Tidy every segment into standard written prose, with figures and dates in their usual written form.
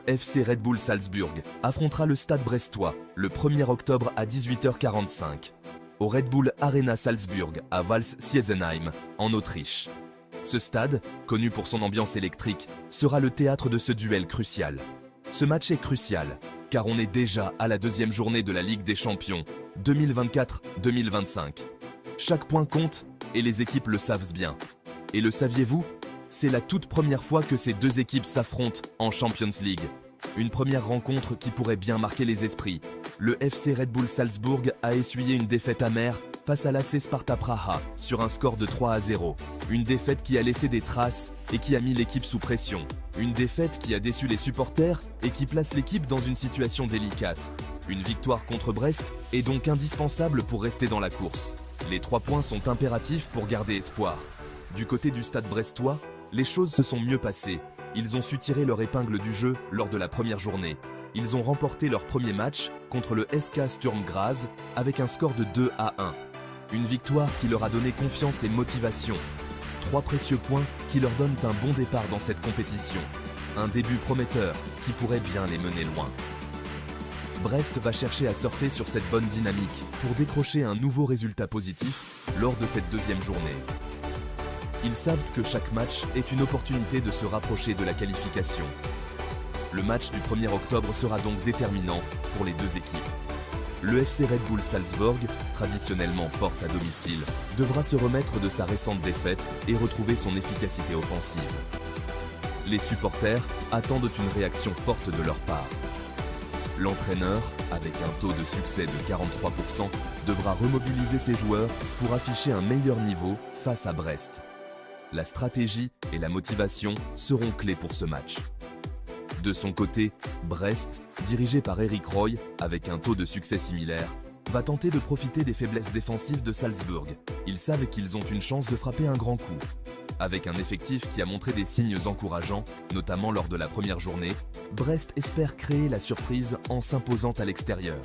le FC Red Bull Salzburg affrontera le Stade brestois le 1er octobre à 18h45 au Red Bull Arena Salzburg à Vals-Siesenheim en Autriche. Ce stade, connu pour son ambiance électrique, sera le théâtre de ce duel crucial. Ce match est crucial car on est déjà à la deuxième journée de la Ligue des Champions 2024-2025. Chaque point compte et les équipes le savent bien. Et le saviez-vous? C'est la toute première fois que ces deux équipes s'affrontent en Champions League. Une première rencontre qui pourrait bien marquer les esprits. Le FC Red Bull Salzburg a essuyé une défaite amère face à l'AC Sparta Praha sur un score de 3-0. Une défaite qui a laissé des traces et qui a mis l'équipe sous pression. Une défaite qui a déçu les supporters et qui place l'équipe dans une situation délicate. Une victoire contre Brest est donc indispensable pour rester dans la course. Les 3 points sont impératifs pour garder espoir. Du côté du stade brestois, les choses se sont mieux passées. Ils ont su tirer leur épingle du jeu lors de la première journée. Ils ont remporté leur premier match contre le SK Sturm Graz avec un score de 2-1. Une victoire qui leur a donné confiance et motivation. 3 précieux points qui leur donnent un bon départ dans cette compétition. Un début prometteur qui pourrait bien les mener loin. Brest va chercher à surfer sur cette bonne dynamique pour décrocher un nouveau résultat positif lors de cette deuxième journée. Ils savent que chaque match est une opportunité de se rapprocher de la qualification. Le match du 1er octobre sera donc déterminant pour les deux équipes. Le FC Red Bull Salzburg, traditionnellement forte à domicile, devra se remettre de sa récente défaite et retrouver son efficacité offensive. Les supporters attendent une réaction forte de leur part. L'entraîneur, avec un taux de succès de 43%, devra remobiliser ses joueurs pour afficher un meilleur niveau face à Brest. La stratégie et la motivation seront clés pour ce match. De son côté, Brest, dirigé par Eric Roy, avec un taux de succès similaire, va tenter de profiter des faiblesses défensives de Salzburg. Ils savent qu'ils ont une chance de frapper un grand coup. Avec un effectif qui a montré des signes encourageants, notamment lors de la première journée, Brest espère créer la surprise en s'imposant à l'extérieur.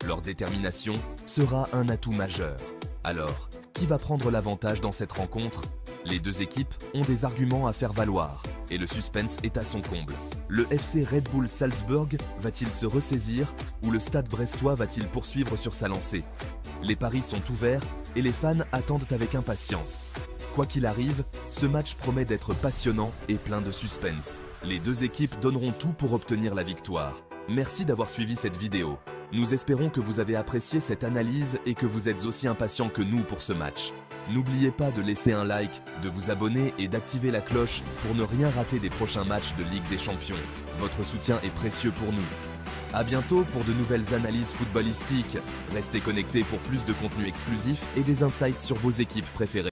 Leur détermination sera un atout majeur. Alors, qui va prendre l'avantage dans cette rencontre? Les deux équipes ont des arguments à faire valoir et le suspense est à son comble. Le FC Red Bull Salzburg va-t-il se ressaisir ou le stade brestois va-t-il poursuivre sur sa lancée? Les paris sont ouverts et les fans attendent avec impatience. Quoi qu'il arrive, ce match promet d'être passionnant et plein de suspense. Les deux équipes donneront tout pour obtenir la victoire. Merci d'avoir suivi cette vidéo. Nous espérons que vous avez apprécié cette analyse et que vous êtes aussi impatients que nous pour ce match. N'oubliez pas de laisser un like, de vous abonner et d'activer la cloche pour ne rien rater des prochains matchs de Ligue des Champions. Votre soutien est précieux pour nous. A bientôt pour de nouvelles analyses footballistiques. Restez connectés pour plus de contenu exclusif et des insights sur vos équipes préférées.